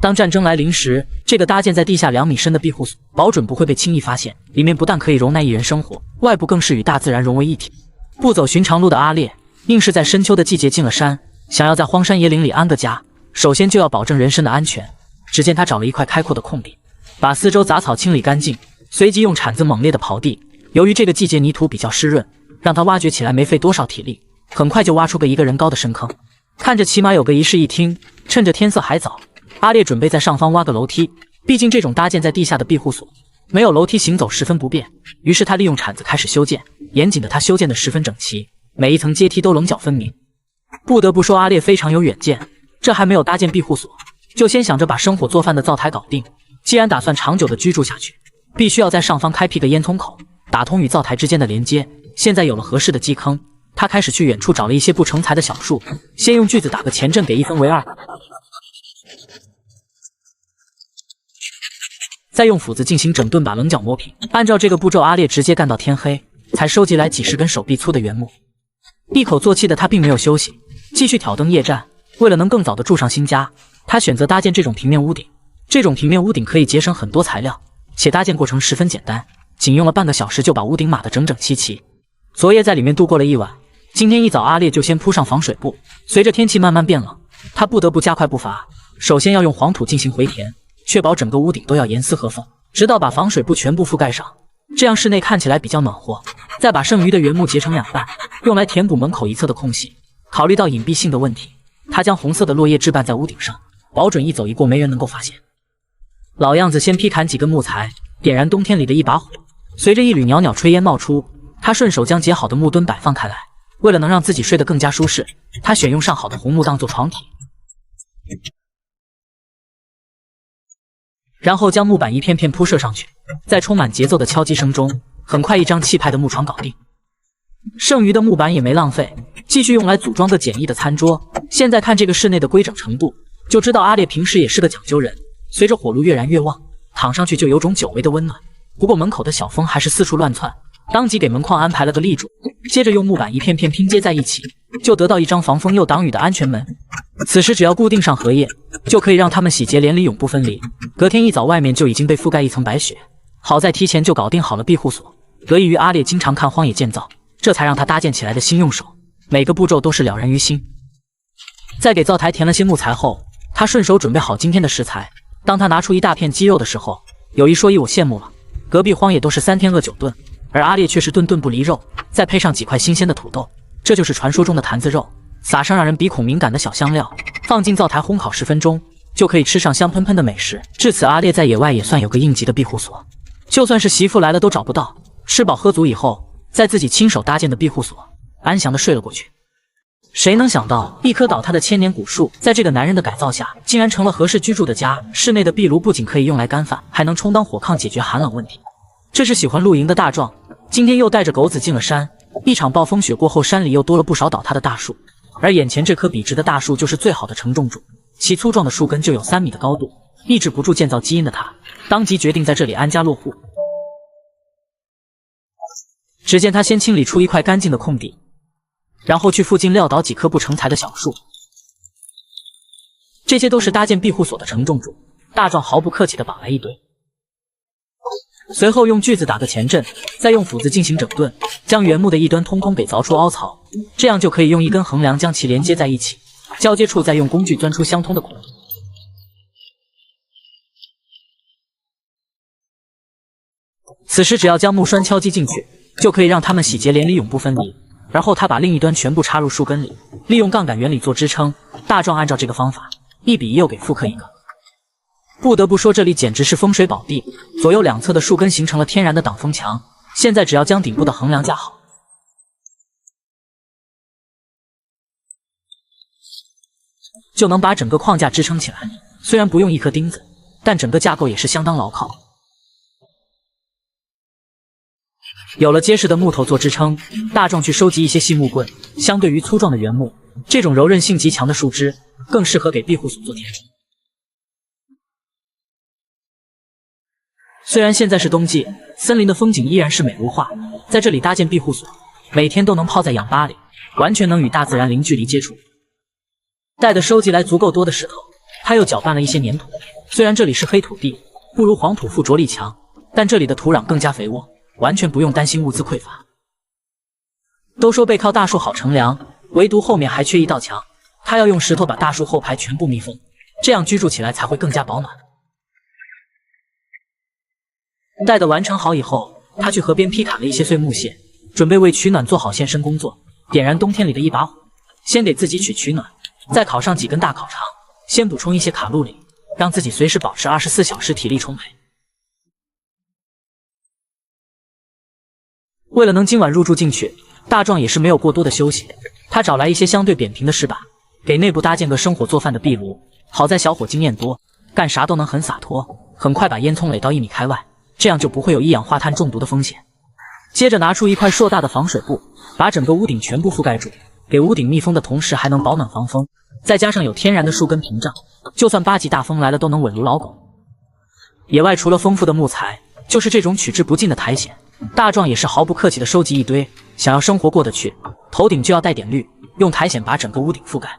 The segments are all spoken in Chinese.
当战争来临时，这个搭建在地下2米深的庇护所，保准不会被轻易发现。里面不但可以容纳1人生活，外部更是与大自然融为一体。不走寻常路的阿烈，硬是在深秋的季节进了山，想要在荒山野岭里安个家，首先就要保证人身的安全。只见他找了一块开阔的空地，把四周杂草清理干净，随即用铲子猛烈地刨地。由于这个季节泥土比较湿润，让他挖掘起来没费多少体力，很快就挖出个1个人高的深坑。看着起码有个一室一厅，趁着天色还早，阿烈准备在上方挖个楼梯。毕竟这种搭建在地下的庇护所，没有楼梯行走十分不便。于是他利用铲子开始修建，严谨的他修建得十分整齐，每一层阶梯都棱角分明。不得不说阿烈非常有远见，这还没有搭建庇护所，就先想着把生火做饭的灶台搞定。既然打算长久的居住下去，必须要在上方开辟个烟囱口，打通与灶台之间的连接。现在有了合适的基坑，他开始去远处找了一些不成材的小树，先用锯子打个前阵，给1分为2，再用斧子进行整顿，把棱角磨平。按照这个步骤，阿烈直接干到天黑，才收集来几十根手臂粗的原木。一口作气的他并没有休息，继续挑灯夜战。为了能更早的住上新家，他选择搭建这种平面屋顶。这种平面屋顶可以节省很多材料，且搭建过程十分简单，仅用了半个小时就把屋顶码得整整齐齐。昨夜在里面度过了一晚，今天一早阿烈就先铺上防水布。随着天气慢慢变冷，他不得不加快步伐，首先要用黄土进行回填，确保整个屋顶都要严丝合缝，直到把防水布全部覆盖上，这样室内看起来比较暖和。再把剩余的原木截成2半，用来填补门口一侧的空隙。考虑到隐蔽性的问题，他将红色的落叶置办在屋顶上，保准一走一过没人能够发现。老样子，先劈砍几根木材，点燃冬天里的一把火，随着一缕袅袅炊烟冒出，他顺手将结好的木墩摆放开来。为了能让自己睡得更加舒适，他选用上好的红木当做床体，然后将木板一片片铺设上去，在充满节奏的敲击声中，很快一张气派的木床搞定。剩余的木板也没浪费，继续用来组装个简易的餐桌。现在看这个室内的规整程度，就知道阿烈平时也是个讲究人。随着火炉越燃越旺，躺上去就有种久违的温暖。不过门口的小风还是四处乱窜，当即给门框安排了个立柱，接着用木板一片片拼接在一起，就得到一张防风又挡雨的安全门。此时只要固定上荷叶，就可以让它们喜结连理，永不分离。隔天一早，外面就已经被覆盖一层白雪。好在提前就搞定好了庇护所，得益于阿烈经常看荒野建造，这才让他搭建起来的心用手，每个步骤都是了然于心。在给灶台填了些木材后，他顺手准备好今天的食材。当他拿出一大片鸡肉的时候，有一说一，我羡慕了。隔壁荒野都是3天饿9顿，而阿烈却是顿顿不离肉，再配上几块新鲜的土豆，这就是传说中的坛子肉。撒上让人鼻孔敏感的小香料，放进灶台烘烤10分钟，就可以吃上香喷喷的美食。至此，阿烈在野外也算有个应急的庇护所，就算是媳妇来了都找不到。吃饱喝足以后，在自己亲手搭建的庇护所安详地睡了过去。谁能想到，一棵倒塌的千年古树，在这个男人的改造下，竟然成了合适居住的家。室内的壁炉不仅可以用来干饭，还能充当火炕，解决寒冷问题。这是喜欢露营的大壮，今天又带着狗子进了山。一场暴风雪过后，山里又多了不少倒塌的大树，而眼前这棵笔直的大树就是最好的承重柱，其粗壮的树根就有3米的高度。抑制不住建造基因的他，当即决定在这里安家落户。只见他先清理出一块干净的空地，然后去附近撂倒几棵不成材的小树，这些都是搭建庇护所的承重柱。大壮毫不客气地绑来一堆，随后用锯子打个前阵，再用斧子进行整顿，将原木的一端通通给凿出凹槽，这样就可以用一根横梁将其连接在一起，交接处再用工具钻出相通的孔。此时只要将木栓敲击进去，就可以让它们喜结连理，永不分离。而后他把另一端全部插入树根里，利用杠杆原理做支撑。大壮按照这个方法，一笔一又给复刻一个。不得不说，这里简直是风水宝地，左右两侧的树根形成了天然的挡风墙。现在只要将顶部的横梁架好，就能把整个框架支撑起来。虽然不用一颗钉子，但整个架构也是相当牢靠。有了结实的木头做支撑，大壮去收集一些细木棍。相对于粗壮的原木，这种柔韧性极强的树枝更适合给庇护所做填充。虽然现在是冬季，森林的风景依然是美如画。在这里搭建庇护所，每天都能泡在氧吧里，完全能与大自然零距离接触。待得收集来足够多的石头，他又搅拌了一些粘土，虽然这里是黑土地，不如黄土附着力强，但这里的土壤更加肥沃，完全不用担心物资匮乏。都说背靠大树好乘凉，唯独后面还缺一道墙，他要用石头把大树后排全部密封，这样居住起来才会更加保暖。待得完成好以后，他去河边劈砍了一些碎木屑，准备为取暖做好献身工作。点燃冬天里的一把火，先给自己取暖，再烤上几根大烤肠，先补充一些卡路里，让自己随时保持24小时体力充沛。为了能今晚入住进去，大壮也是没有过多的休息，他找来一些相对扁平的石板，给内部搭建个生火做饭的壁炉。好在小伙经验多，干啥都能很洒脱，很快把烟囱垒到1米开外，这样就不会有一氧化碳中毒的风险。接着拿出一块硕大的防水布，把整个屋顶全部覆盖住，给屋顶密封的同时还能保暖防风，再加上有天然的树根屏障，就算8级大风来了都能稳如老狗。野外除了丰富的木材，就是这种取之不尽的苔藓，大壮也是毫不客气的收集一堆，想要生活过得去，头顶就要带点绿，用苔藓把整个屋顶覆盖。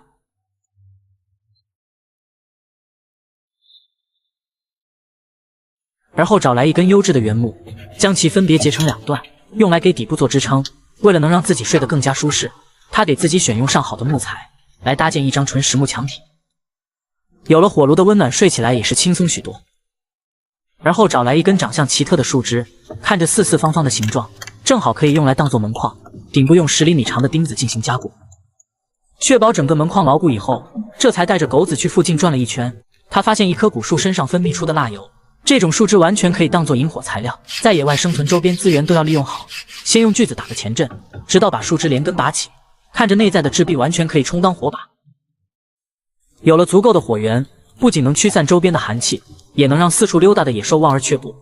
而后找来一根优质的原木，将其分别截成2段，用来给底部做支撑。为了能让自己睡得更加舒适，他给自己选用上好的木材来搭建一张纯实木墙体。有了火炉的温暖，睡起来也是轻松许多。而后找来一根长相奇特的树枝，看着四四方方的形状，正好可以用来当做门框，顶部用10厘米长的钉子进行加固，确保整个门框牢固以后，这才带着狗子去附近转了一圈。他发现一棵古树身上分泌出的蜡油，这种树枝完全可以当做引火材料，在野外生存周边资源都要利用好。先用锯子打个前阵，直到把树枝连根拔起，看着内在的枝壁完全可以充当火把。有了足够的火源，不仅能驱散周边的寒气，也能让四处溜达的野兽望而却步。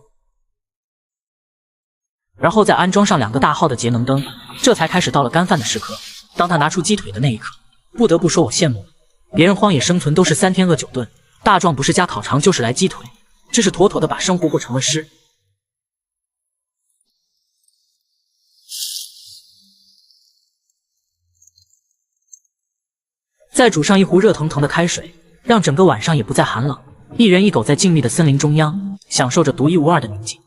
然后再安装上2个大号的节能灯，这才开始到了干饭的时刻。当他拿出鸡腿的那一刻，不得不说我羡慕了。别人荒野生存都是3天饿9顿，大壮不是加烤肠就是来鸡腿，这是妥妥的把生活过成了诗。再煮上一壶热腾腾的开水，让整个晚上也不再寒冷。一人一狗在静谧的森林中央，享受着独一无二的宁静。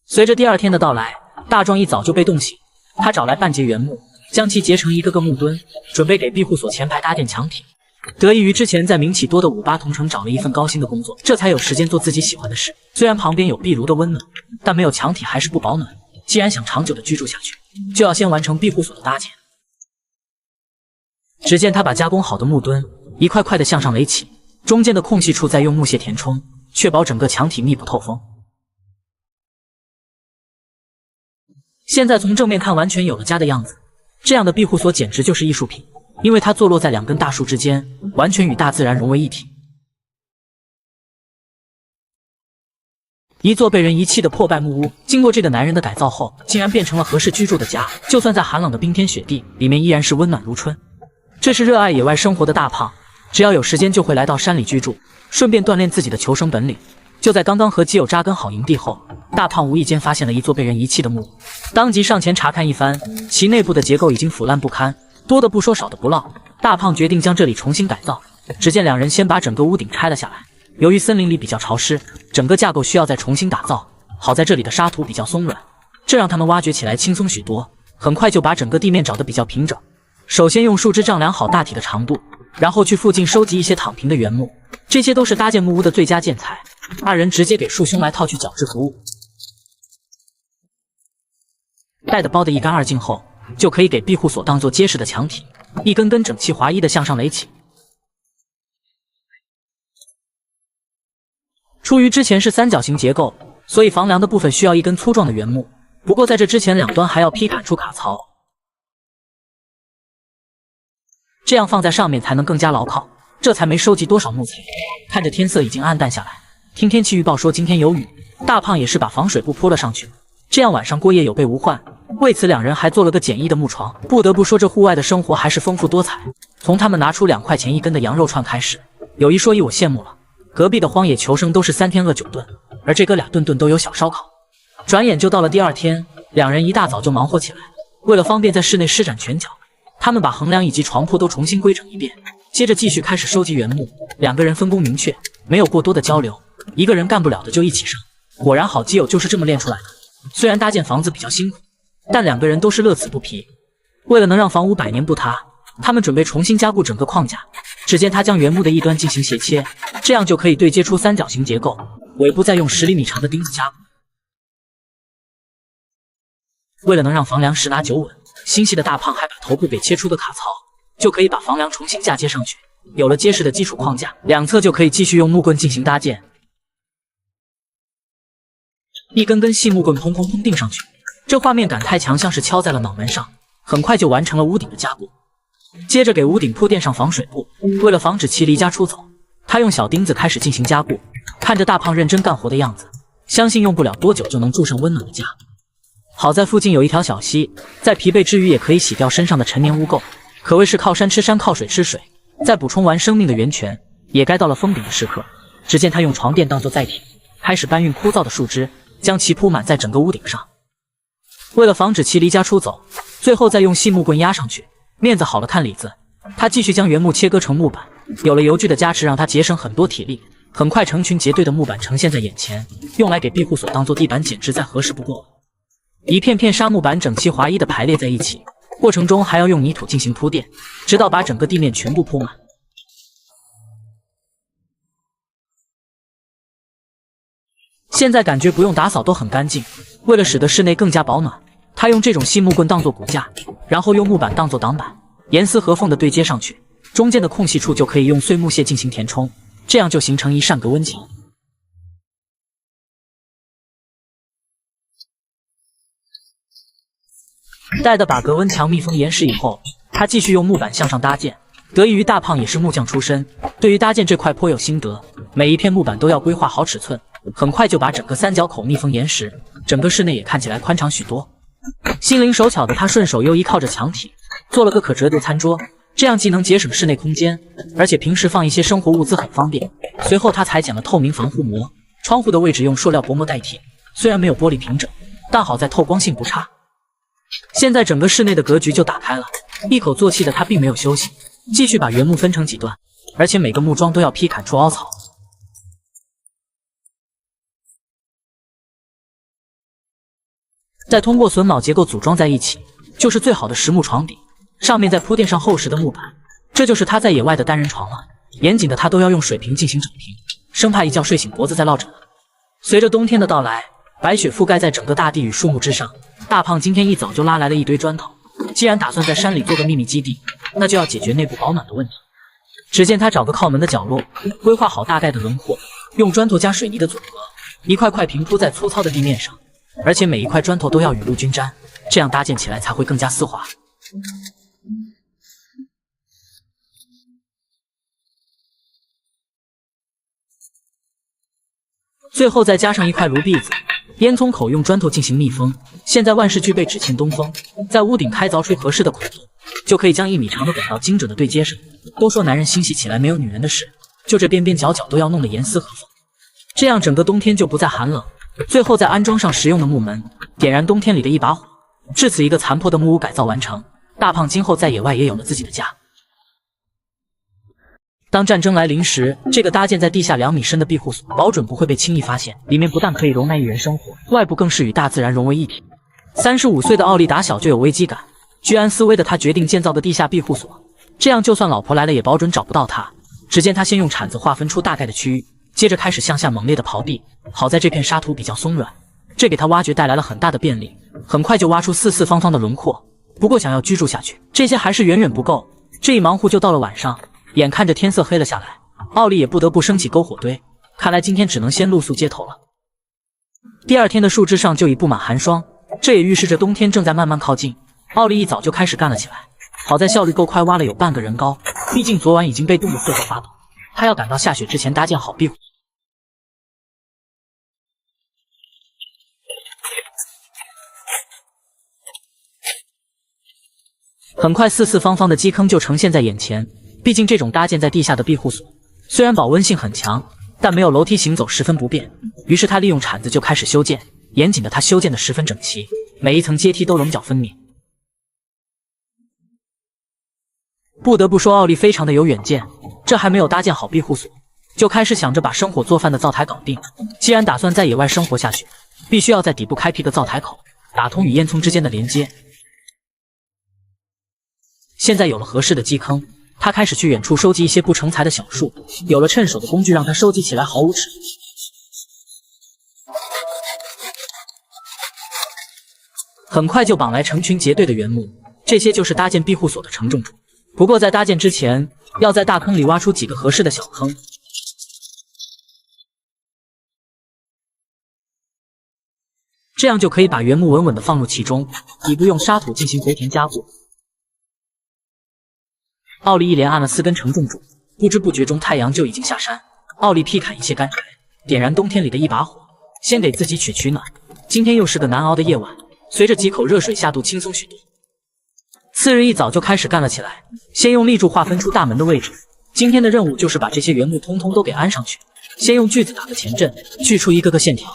随着第2天的到来，大壮一早就被冻醒，他找来半截原木，将其结成一个个木墩，准备给庇护所前排搭建墙体。得益于之前在名气多的58同城找了一份高薪的工作，这才有时间做自己喜欢的事。虽然旁边有壁炉的温暖，但没有墙体还是不保暖。既然想长久的居住下去，就要先完成庇护所的搭建。只见他把加工好的木墩一块块的向上垒起，中间的空隙处再用木屑填充，确保整个墙体密不透风。现在从正面看，完全有了家的样子。这样的庇护所简直就是艺术品，因为它坐落在2根大树之间，完全与大自然融为一体。一座被人遗弃的破败木屋，经过这个男人的改造后，竟然变成了合适居住的家。就算在寒冷的冰天雪地，里面依然是温暖如春。这是热爱野外生活的大胖，只要有时间就会来到山里居住，顺便锻炼自己的求生本领。就在刚刚和基友扎根好营地后，大胖无意间发现了一座被人遗弃的木屋，当即上前查看一番，其内部的结构已经腐烂不堪，多的不说少的不落。大胖决定将这里重新改造。只见2人先把整个屋顶拆了下来，由于森林里比较潮湿，整个架构需要再重新打造。好在这里的沙土比较松软，这让他们挖掘起来轻松许多，很快就把整个地面找得比较平整。首先用树枝丈量好大体的长度，然后去附近收集一些躺平的原木，这些都是搭建木屋的最佳建材。2人直接给树兄来套去角质服务，带的包的一干二净后，就可以给庇护所当做结实的墙体，一根根整齐划一的向上垒起。出于之前是3角形结构，所以房梁的部分需要一根粗壮的原木，不过在这之前2端还要劈砍出卡槽，这样放在上面才能更加牢靠。这才没收集多少木材。看着天色已经暗淡下来，听天气预报说今天有雨，大胖也是把防水布铺了上去，这样晚上过夜有备无患。为此2人还做了个简易的木床。不得不说这户外的生活还是丰富多彩。从他们拿出2块钱一根的羊肉串开始，有一说一我羡慕了。隔壁的荒野求生都是3天饿9顿，而这哥俩顿顿都有小烧烤。转眼就到了第2天，2人一大早就忙活起来。为了方便在室内施展拳脚，他们把横梁以及床铺都重新规整一遍，接着继续开始收集原木，两个人分工明确，没有过多的交流，一个人干不了的就一起上。果然好基友就是这么练出来的。虽然搭建房子比较辛苦，但两个人都是乐此不疲。为了能让房屋百年不塌，他们准备重新加固整个框架。只见他将原木的一端进行斜切，这样就可以对接出三角形结构，尾部再用10厘米长的钉子加固。为了能让房梁10拿9稳，心细的大胖还把头部给切出个卡槽，就可以把房梁重新嫁接上去。有了结实的基础框架，两侧就可以继续用木棍进行搭建。一根根细木棍砰砰砰钉上去，这画面感太强，像是敲在了脑门上。很快就完成了屋顶的加固。接着给屋顶铺垫上防水布，为了防止其离家出走，他用小钉子开始进行加固。看着大胖认真干活的样子，相信用不了多久就能住上温暖的家。好在附近有一条小溪，在疲惫之余也可以洗掉身上的陈年污垢，可谓是靠山吃山，靠水吃水。在补充完生命的源泉，也该到了封顶的时刻。只见他用床垫当作载体，开始搬运枯燥的树枝，将其铺满在整个屋顶上。为了防止其离家出走，最后再用细木棍压上去。面子好了看里子，他继续将原木切割成木板，有了油具的加持，让他节省很多体力。很快成群结队的木板呈现在眼前，用来给庇护所当做地板简直再合适不过了。一片片沙木板整齐划一地排列在一起，过程中还要用泥土进行铺垫，直到把整个地面全部铺满。现在感觉不用打扫都很干净。为了使得室内更加保暖，他用这种细木棍当做骨架，然后用木板当做挡板，严丝合缝地对接上去。中间的空隙处就可以用碎木屑进行填充，这样就形成一扇隔温井。待的把隔温墙密封严实以后，他继续用木板向上搭建。得益于大胖也是木匠出身，对于搭建这块颇有心得，每一片木板都要规划好尺寸，很快就把整个三角口密封严实，整个室内也看起来宽敞许多。心灵手巧的他顺手又依靠着墙体做了个可折叠餐桌，这样既能节省室内空间，而且平时放一些生活物资很方便。随后他裁剪了透明防护膜，窗户的位置用塑料薄膜代替，虽然没有玻璃平整，但好在透光性不差。现在整个室内的格局就打开了，一口作气的他并没有休息，继续把原木分成几段，而且每个木桩都要劈砍出凹槽。再通过榫卯结构组装在一起，就是最好的实木床底，上面再铺垫上厚实的木板，这就是他在野外的单人床了。严谨的他都要用水瓶进行整平，生怕一觉睡醒脖子再落枕。随着冬天的到来，白雪覆盖在整个大地与树木之上。大胖今天一早就拉来了一堆砖头，既然打算在山里做个秘密基地，那就要解决内部保暖的问题。只见他找个靠门的角落，规划好大概的轮廓，用砖头加水泥的组合，一块块平铺在粗糙的地面上，而且每一块砖头都要雨露均沾，这样搭建起来才会更加丝滑。最后再加上一块炉篦子，烟囱口用砖头进行密封。现在万事俱备，只欠东风。在屋顶开凿出合适的孔洞，就可以将1米长的管道精准的对接上。都说男人欣喜起来没有女人的事，就这边边角角都要弄得严丝合缝，这样整个冬天就不再寒冷。最后再安装上实用的木门，点燃冬天里的一把火。至此，一个残破的木屋改造完成。大胖今后在野外也有了自己的家。当战争来临时，这个搭建在地下2米深的庇护所，保准不会被轻易发现。里面不但可以容纳1人生活，外部更是与大自然融为一体。35岁的奥利打小就有危机感，居安思危的他决定建造个地下庇护所，这样就算老婆来了也保准找不到他。只见他先用铲子划分出大概的区域，接着开始向下猛烈的刨地。好在这片沙土比较松软，这给他挖掘带来了很大的便利，很快就挖出四四方方的轮廓。不过想要居住下去，这些还是远远不够。这一忙活就到了晚上，眼看着天色黑了下来，奥利也不得不升起篝火堆。看来今天只能先露宿街头了。第二天的树枝上就已布满寒霜，这也预示着冬天正在慢慢靠近。奥利一早就开始干了起来，好在效率够快，挖了有半个人高。毕竟昨晚已经被冻得瑟瑟发抖，他要赶到下雪之前搭建好庇护。很快四四方方的基坑就呈现在眼前。毕竟这种搭建在地下的庇护所，虽然保温性很强，但没有楼梯行走十分不便。于是他利用铲子就开始修建，严谨的他修建的十分整齐，每一层阶梯都棱角分明。不得不说，奥利非常的有远见，这还没有搭建好庇护所，就开始想着把生火做饭的灶台搞定。既然打算在野外生活下去，必须要在底部开辟个灶台口，打通与烟囱之间的连接。现在有了合适的基坑，他开始去远处收集一些不成材的小树，有了趁手的工具，让他收集起来毫无齿。很快就绑来成群结队的原木，这些就是搭建庇护所的承重柱。不过在搭建之前，要在大坑里挖出几个合适的小坑，这样就可以把原木稳稳地放入其中，底部用沙土进行回填加固。奥利一连按了4根承重柱，不知不觉中太阳就已经下山。奥利劈砍一些干柴，点燃冬天里的一把火，先给自己取暖。今天又是个难熬的夜晚，随着几口热水下肚，轻松许多。次日一早就开始干了起来，先用立柱划分出大门的位置。今天的任务就是把这些原木通通都给安上去。先用锯子打个前阵，锯出一个个线条，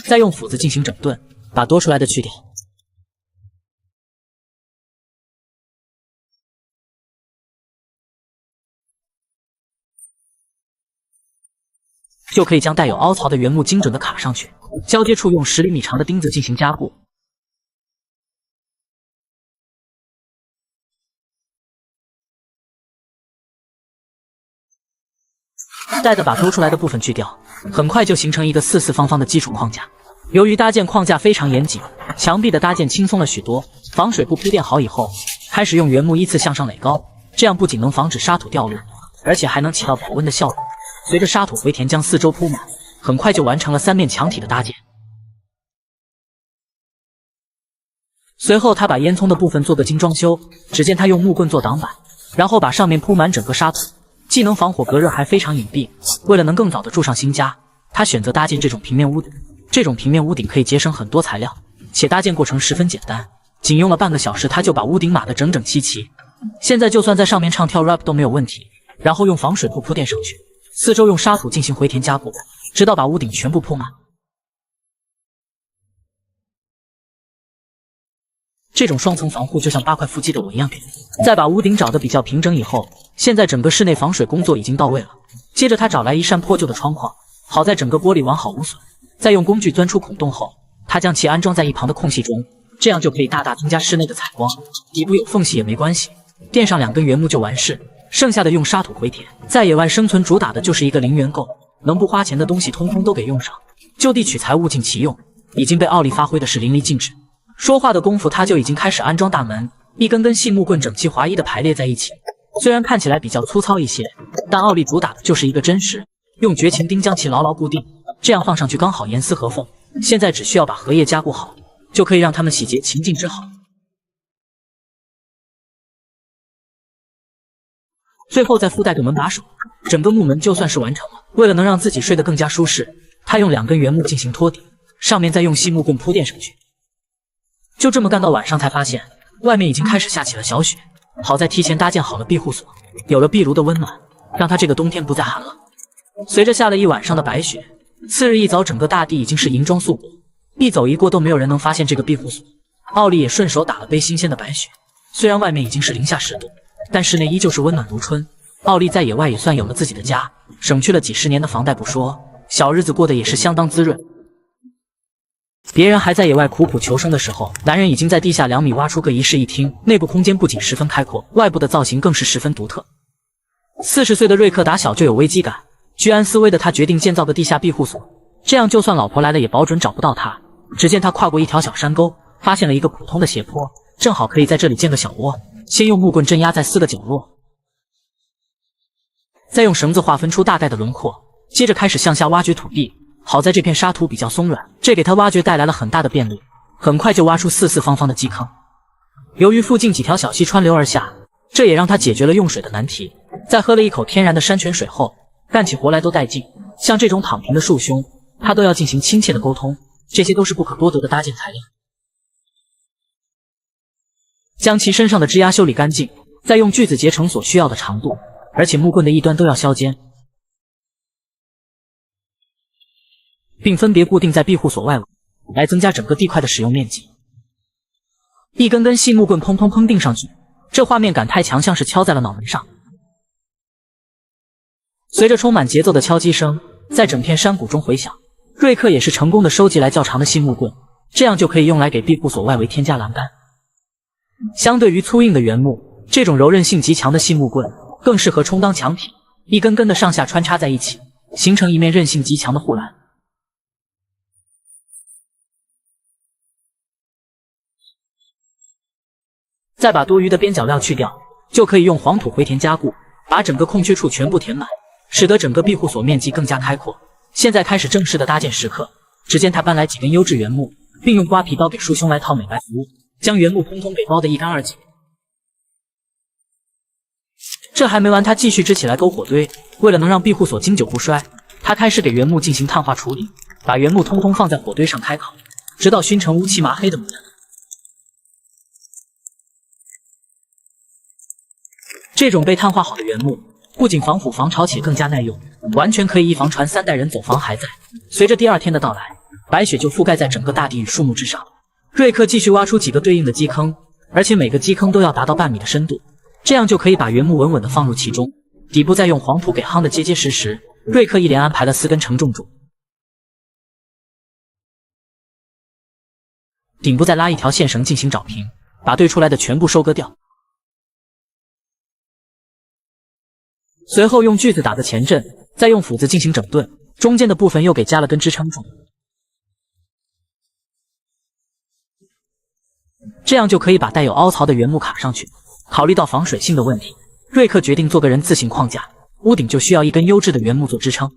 再用斧子进行整顿，把多出来的去掉。就可以将带有凹槽的原木精准的卡上去，交接处用10厘米长的钉子进行加固。再把多出来的部分去掉，很快就形成一个四四方方的基础框架。由于搭建框架非常严谨，墙壁的搭建轻松了许多。防水布铺垫好以后，开始用原木依次向上垒高，这样不仅能防止沙土掉落，而且还能起到保温的效果。随着沙土回填将四周铺满，很快就完成了3面墙体的搭建。随后他把烟囱的部分做个精装修，只见他用木棍做挡板，然后把上面铺满整个沙土，既能防火隔热，还非常隐蔽。为了能更早的住上新家，他选择搭建这种平面屋顶。这种平面屋顶可以节省很多材料，且搭建过程十分简单，仅用了半个小时他就把屋顶码得整整齐齐。现在就算在上面唱跳 rap 都没有问题。然后用防水布铺垫上去，四周用沙土进行回填加固，直到把屋顶全部铺满。这种双层防护就像8块腹肌的我一样给力。再把屋顶找得比较平整以后，现在整个室内防水工作已经到位了。接着他找来一扇破旧的窗框，好在整个玻璃完好无损。再用工具钻出孔洞后，他将其安装在一旁的空隙中，这样就可以大大增加室内的采光。底部有缝隙也没关系，垫上2根原木就完事，剩下的用沙土回填。在野外生存主打的就是一个零元购，能不花钱的东西通通都给用上，就地取材，物尽其用，已经被奥利发挥的是淋漓尽致。说话的功夫，他就已经开始安装大门，一根根细木棍整齐划一的排列在一起。虽然看起来比较粗糙一些，但奥利主打的就是一个真实，用绝情钉将其牢牢固定，这样放上去刚好严丝合缝。现在只需要把荷叶加固好，就可以让它们洗洁情境之好。最后再附带个门把手，整个木门就算是完成了。为了能让自己睡得更加舒适，他用2根原木进行托底，上面再用细木棍铺垫上去。就这么干到晚上才发现，外面已经开始下起了小雪。好在提前搭建好了庇护所，有了壁炉的温暖，让他这个冬天不再寒冷。随着下了一晚上的白雪，次日一早，整个大地已经是银装素裹，一走一过都没有人能发现这个庇护所。奥利也顺手打了杯新鲜的白雪，虽然外面已经是零下10度，但室内依旧是温暖如春。奥利在野外也算有了自己的家，省去了几10年的房贷不说，小日子过得也是相当滋润。别人还在野外苦苦求生的时候，男人已经在地下2米挖出个一室一厅，内部空间不仅十分开阔，外部的造型更是十分独特。40岁的瑞克打小就有危机感，居安思危的他决定建造个地下庇护所，这样就算老婆来了也保准找不到他。只见他跨过一条小山沟，发现了一个普通的斜坡，正好可以在这里建个小窝。先用木棍镇压在4个角落，再用绳子划分出大概的轮廓，接着开始向下挖掘土地。好在这片沙土比较松软，这给他挖掘带来了很大的便利，很快就挖出四四方方的基坑。由于附近几条小溪穿流而下，这也让他解决了用水的难题。在喝了一口天然的山泉水后，干起活来都带劲。像这种躺平的树兄，他都要进行亲切的沟通，这些都是不可多得的搭建材料。将其身上的枝丫修理干净，再用锯子截成所需要的长度，而且木棍的一端都要削尖，并分别固定在庇护所外围，来增加整个地块的使用面积。一根根细木棍砰砰砰钉上去，这画面感太强，像是敲在了脑门上。随着充满节奏的敲击声在整片山谷中回响，瑞克也是成功的收集来较长的细木棍，这样就可以用来给庇护所外围添加栏杆。相对于粗硬的原木，这种柔韧性极强的细木棍更适合充当墙体，一根根的上下穿插在一起，形成一面韧性极强的护栏。再把多余的边角料去掉，就可以用黄土回填加固，把整个空缺处全部填满，使得整个庇护所面积更加开阔。现在开始正式的搭建时刻，只见他搬来几根优质原木，并用刮皮刀给束胸来套美白服务，将原木通通给包得一干二净。这还没完，他继续支起来篝火堆，为了能让庇护所经久不衰，他开始给原木进行碳化处理，把原木通通放在火堆上开烤，直到熏成乌漆麻黑的模样。这种被碳化好的原木不仅防腐防潮，且更加耐用，完全可以一房传3代人，走房还在。随着第2天的到来，白雪就覆盖在整个大地与树木之上。瑞克继续挖出几个对应的基坑，而且每个基坑都要达到半米的深度，这样就可以把原木稳稳地放入其中，底部再用黄土给夯得结结实实。瑞克一连安排了4根承重柱，顶部再拉一条线绳进行找平，把堆出来的全部收割掉。随后用锯子打个前阵，再用斧子进行整顿，中间的部分又给加了根支撑柱，这样就可以把带有凹槽的原木卡上去。考虑到防水性的问题，瑞克决定做个人字形框架，屋顶就需要一根优质的原木做支撑，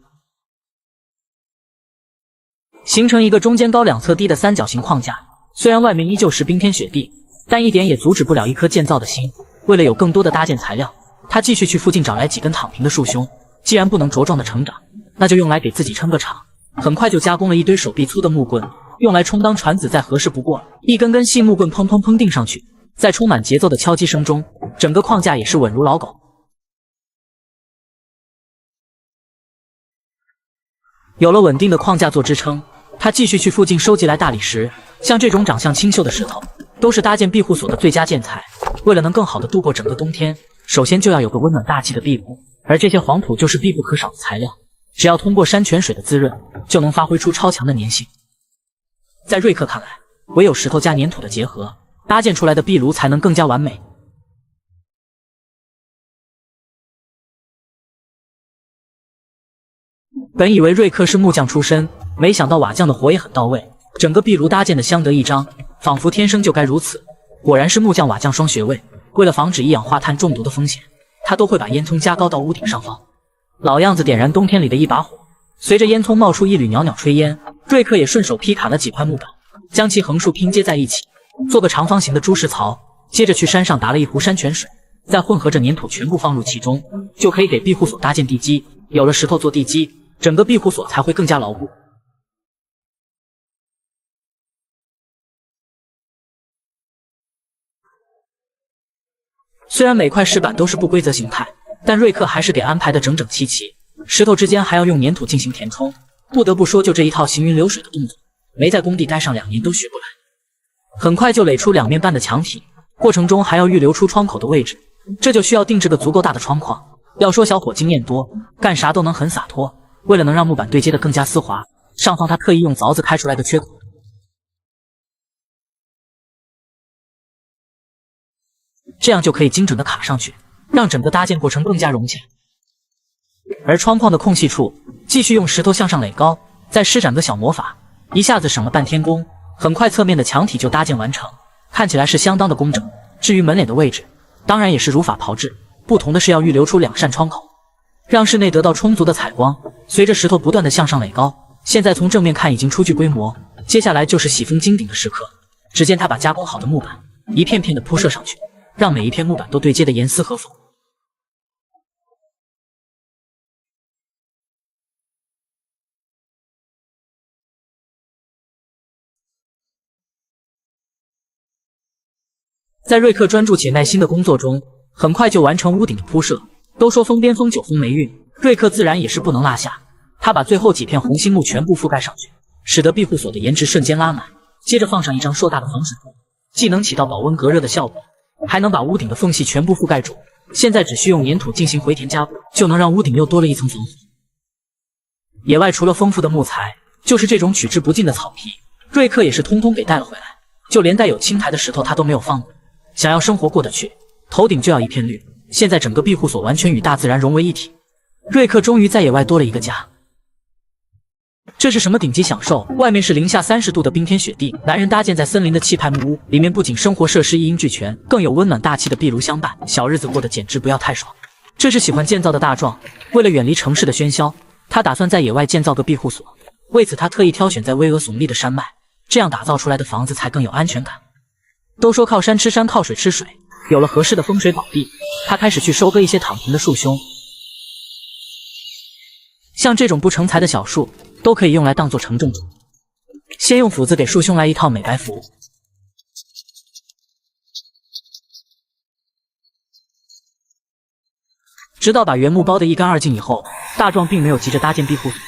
形成一个中间高2侧低的三角形框架。虽然外面依旧是冰天雪地，但一点也阻止不了一颗建造的心。为了有更多的搭建材料，他继续去附近找来几根躺平的树胸，既然不能茁壮的成长，那就用来给自己撑个场。很快就加工了一堆手臂粗的木棍，用来充当船子再合适不过了。一根根细木棍砰砰砰钉上去，在充满节奏的敲击声中，整个框架也是稳如老狗。有了稳定的框架做支撑，他继续去附近收集来大理石。像这种长相清秀的石头，都是搭建庇护所的最佳建材。为了能更好的度过整个冬天，首先就要有个温暖大气的庇护，而这些黄土就是必不可少的材料。只要通过山泉水的滋润，就能发挥出超强的粘性。在瑞克看来，唯有石头加粘土的结合，搭建出来的壁炉才能更加完美。本以为瑞克是木匠出身，没想到瓦匠的活也很到位，整个壁炉搭建的相得益彰，仿佛天生就该如此。果然是木匠瓦匠双学位。为了防止一氧化碳中毒的风险，他都会把烟囱加高到屋顶上方，老样子点燃冬天里的一把火。随着烟囱冒出一缕袅袅炊烟，瑞克也顺手劈砍了几块木板，将其横竖拼接在一起，做个长方形的猪食槽。接着去山上打了一壶山泉水，再混合着粘土全部放入其中，就可以给庇护所搭建地基。有了石头做地基，整个庇护所才会更加牢固。虽然每块石板都是不规则形态，但瑞克还是给安排的整整齐齐。石头之间还要用粘土进行填充，不得不说，就这一套行云流水的动作，没在工地待上2年都学不来。很快就垒出2面半的墙体，过程中还要预留出窗口的位置，这就需要定制个足够大的窗框。要说小伙经验多，干啥都能很洒脱。为了能让木板对接的更加丝滑，上方他特意用凿子开出来的缺口，这样就可以精准的卡上去，让整个搭建过程更加融洽。而窗框的空隙处，继续用石头向上垒高，再施展个小魔法，一下子省了半天工。很快侧面的墙体就搭建完成，看起来是相当的工整。至于门脸的位置，当然也是如法炮制，不同的是要预留出2扇窗口，让室内得到充足的采光。随着石头不断的向上垒高，现在从正面看已经初具规模，接下来就是洗封金顶的时刻。只见他把加工好的木板一片片的铺设上去，让每一片木板都对接的严丝合缝。在瑞克专注且耐心的工作中，很快就完成屋顶的铺设。都说风边风9风霉运，瑞克自然也是不能落下。他把最后几片红心木全部覆盖上去，使得庇护所的颜值瞬间拉满。接着放上一张硕大的防水布，既能起到保温隔热的效果，还能把屋顶的缝隙全部覆盖住。现在只需用粘土进行回填加固，就能让屋顶又多了一层防火。野外除了丰富的木材，就是这种取之不尽的草皮，瑞克也是通通给带了回来，就连带有青苔的石头他都没有放过。想要生活过得去，头顶就要一片绿。现在整个庇护所完全与大自然融为一体，瑞克终于在野外多了一个家。这是什么顶级享受？外面是零下30度的冰天雪地，男人搭建在森林的气派木屋，里面不仅生活设施一应俱全，更有温暖大气的壁炉相伴，小日子过得简直不要太爽。这是喜欢建造的大壮，为了远离城市的喧嚣，他打算在野外建造个庇护所。为此，他特意挑选在巍峨耸立的山脉，这样打造出来的房子才更有安全感。都说靠山吃山，靠水吃水，有了合适的风水宝地，他开始去收割一些躺平的树凶。像这种不成材的小树，都可以用来当做承重柱。先用斧子给树凶来一套美白符，直到把原木包得一干二净以后，大壮并没有急着搭建庇护所，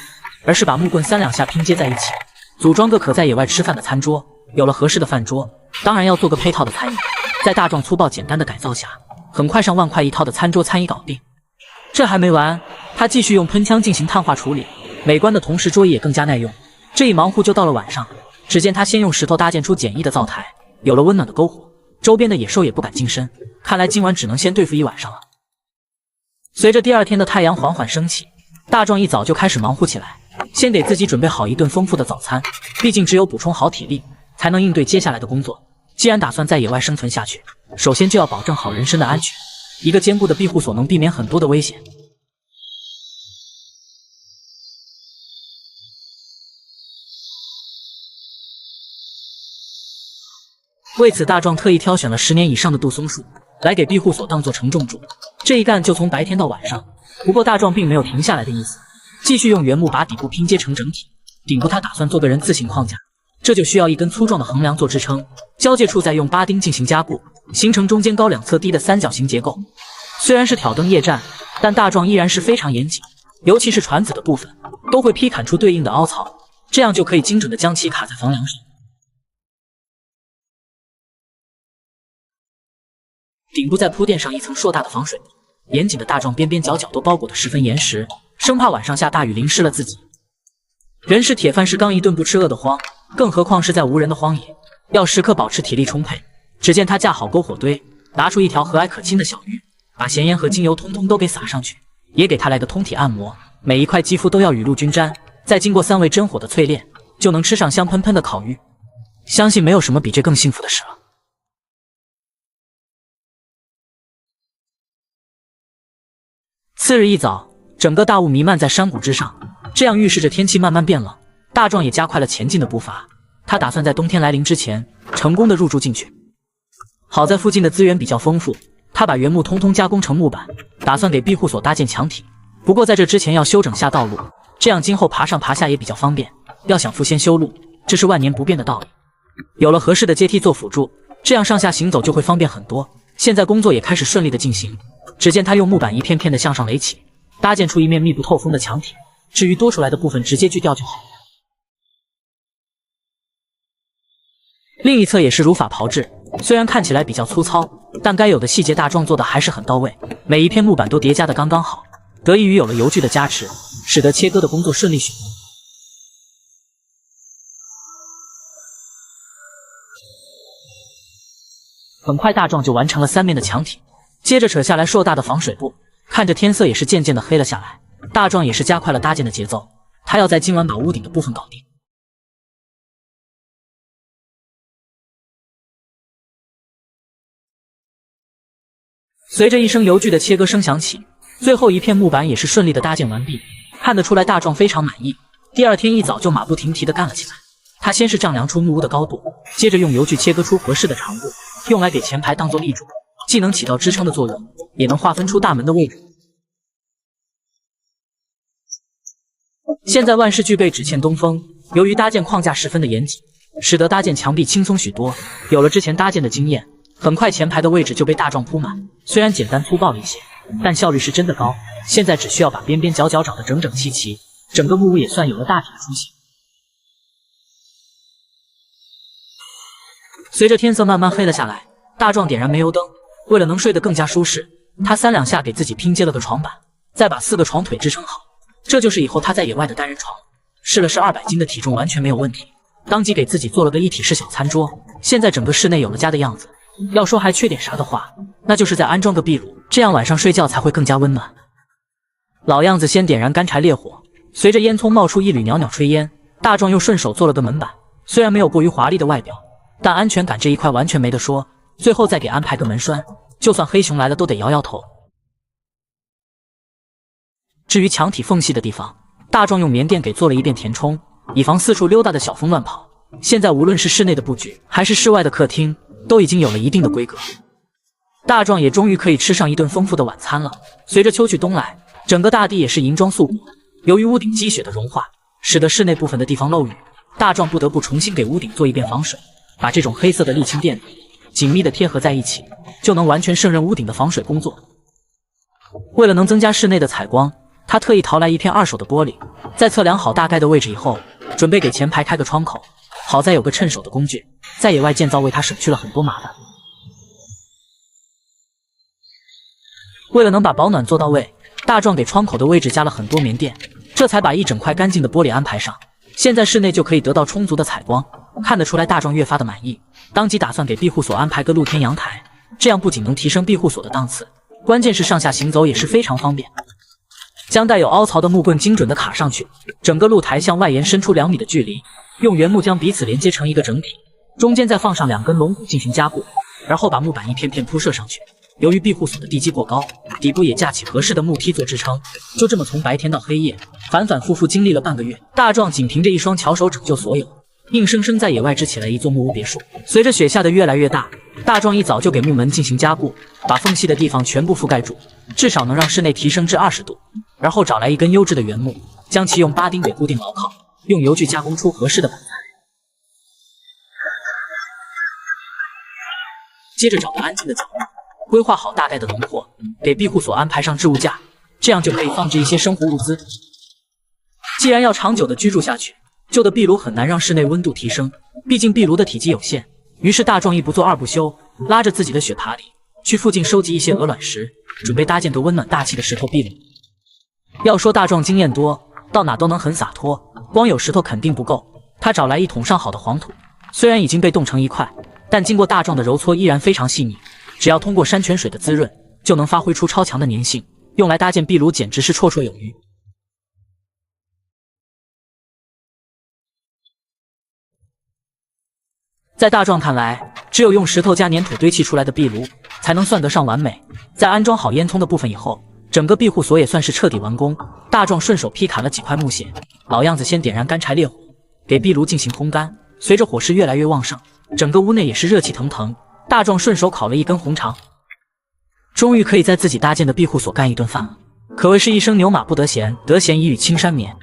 而是把木棍3两下拼接在一起，组装个可在野外吃饭的餐桌。有了合适的饭桌，当然要做个配套的餐椅。在大壮粗暴简单的改造下，很快上万块一套的餐桌餐椅搞定。这还没完，他继续用喷枪进行碳化处理，美观的同时桌椅也更加耐用。这一忙活就到了晚上，只见他先用石头搭建出简易的灶台，有了温暖的篝火，周边的野兽也不敢近身。看来今晚只能先对付一晚上了。随着第二天的太阳缓缓升起，大壮一早就开始忙活起来，先给自己准备好一顿丰富的早餐，毕竟只有补充好体力，才能应对接下来的工作。既然打算在野外生存下去，首先就要保证好人身的安全。一个坚固的庇护所能避免很多的危险。为此，大壮特意挑选了10年以上的杜松树来给庇护所当做承重柱。这一干就从白天到晚上。不过大壮并没有停下来的意思，继续用原木把底部拼接成整体。顶部他打算做个人字形框架，这就需要一根粗壮的横梁做支撑，交界处再用8钉进行加固，形成中间高2侧低的三角形结构。虽然是挑灯夜战，但大壮依然是非常严谨，尤其是船子的部分，都会劈砍出对应的凹槽，这样就可以精准的将其卡在房梁上。顶部再铺垫上一层硕大的防水布，严谨的大壮边边角角都包裹得十分严实，生怕晚上下大雨淋湿了自己。人是铁，饭是钢，一顿不吃饿得慌，更何况是在无人的荒野，要时刻保持体力充沛。只见他架好篝火堆，拿出一条和蔼可亲的小鱼，把咸盐和精油通通都给撒上去，也给他来个通体按摩，每一块肌肤都要雨露均沾，再经过3味真火的淬炼，就能吃上香喷喷的烤鱼。相信没有什么比这更幸福的事了。次日一早，整个大雾弥漫在山谷之上，这样预示着天气慢慢变冷。大壮也加快了前进的步伐，他打算在冬天来临之前成功的入住进去。好在附近的资源比较丰富，他把原木通通加工成木板，打算给庇护所搭建墙体。不过在这之前要修整下道路，这样今后爬上爬下也比较方便。要想富先修路，这是万年不变的道理。有了合适的阶梯做辅助，这样上下行走就会方便很多。现在工作也开始顺利的进行。只见他用木板一片片的向上垒起，搭建出一面密不透风的墙体，至于多出来的部分直接锯掉就好。另一侧也是如法炮制，虽然看起来比较粗糙，但该有的细节大壮做的还是很到位，每一片木板都叠加的刚刚好。得益于有了油锯的加持，使得切割的工作顺利许多。很快大壮就完成了3面的墙体，接着扯下来硕大的防水布，看着天色也是渐渐的黑了下来，大壮也是加快了搭建的节奏，他要在今晚把屋顶的部分搞定。随着一声油锯的切割声响起，最后一片木板也是顺利的搭建完毕，看得出来大壮非常满意。第二天一早就马不停蹄的干了起来，他先是丈量出木屋的高度，接着用油锯切割出合适的长度，用来给前排当做立柱，既能起到支撑的作用，也能划分出大门的位置。现在万事俱备，只欠东风。由于搭建框架十分的严谨，使得搭建墙壁轻松许多。有了之前搭建的经验，很快前排的位置就被大壮铺满。虽然简单粗暴了一些，但效率是真的高。现在只需要把边边角角找得整整齐齐，整个木屋也算有了大体的雏形。随着天色慢慢黑了下来，大壮点燃煤油灯，为了能睡得更加舒适，他3两下给自己拼接了个床板，再把4个床腿支撑好，这就是以后他在野外的单人床。试了试200斤的体重完全没有问题，当即给自己做了个一体式小餐桌。现在整个室内有了家的样子。要说还缺点啥的话，那就是再安装个壁炉，这样晚上睡觉才会更加温暖。老样子先点燃干柴烈火，随着烟囱冒出一缕袅袅炊烟，大壮又顺手做了个门板。虽然没有过于华丽的外表，但安全感这一块完全没得说。最后再给安排个门栓，就算黑熊来了都得摇摇头。至于墙体缝隙的地方，大壮用棉垫给做了一遍填充，以防四处溜达的小风乱跑。现在无论是室内的布局，还是室外的客厅，都已经有了一定的规格。大壮也终于可以吃上一顿丰富的晚餐了。随着秋去冬来，整个大地也是银装素裹。由于屋顶积雪的融化，使得室内部分的地方漏雨，大壮不得不重新给屋顶做一遍防水，把这种黑色的沥青垫子紧密的贴合在一起，就能完全胜任屋顶的防水工作。为了能增加室内的采光，他特意淘来一片2手的玻璃，在测量好大概的位置以后，准备给前排开个窗口。好在有个趁手的工具，在野外建造为他省去了很多麻烦。为了能把保暖做到位，大壮给窗口的位置加了很多棉垫，这才把一整块干净的玻璃安排上。现在室内就可以得到充足的采光，看得出来大壮越发的满意。当即打算给庇护所安排个露天阳台，这样不仅能提升庇护所的档次，关键是上下行走也是非常方便。将带有凹槽的木棍精准地卡上去，整个露台向外延伸出2米的距离，用原木将彼此连接成一个整体，中间再放上2根龙骨进行加固，然后把木板一片片铺设上去。由于庇护所的地基过高，底部也架起合适的木梯做支撑。就这么从白天到黑夜，反反复复经历了半个月，大壮仅凭着一双巧手拯救所有，硬生生在野外支起来一座木屋别墅。随着雪下的越来越大，大壮一早就给木门进行加固，把缝隙的地方全部覆盖住，至少能让室内提升至20度。然后找来一根优质的原木，将其用8钉给固定牢靠，用油锯加工出合适的板材。接着找个安静的角落，规划好大概的轮廓，给庇护所安排上置物架，这样就可以放置一些生活物资。既然要长久的居住下去，旧的壁炉很难让室内温度提升，毕竟壁炉的体积有限。于是大壮一不做二不休，拉着自己的雪爬犁去附近收集一些鹅卵石，准备搭建个温暖大气的石头壁炉。要说大壮经验多，到哪都能很洒脱，光有石头肯定不够，他找来1桶上好的黄土，虽然已经被冻成一块，但经过大壮的揉搓依然非常细腻，只要通过山泉水的滋润，就能发挥出超强的粘性，用来搭建壁炉简直是绰绰有余。在大壮看来，只有用石头加粘土堆砌出来的壁炉才能算得上完美。在安装好烟囱的部分以后，整个庇护所也算是彻底完工。大壮顺手劈砍了几块木屑，老样子先点燃干柴烈火，给壁炉进行烘干。随着火势越来越旺盛，整个屋内也是热气腾腾。大壮顺手烤了一根红肠，终于可以在自己搭建的庇护所干一顿饭了，可谓是一生牛马不得闲，得闲已与青山眠。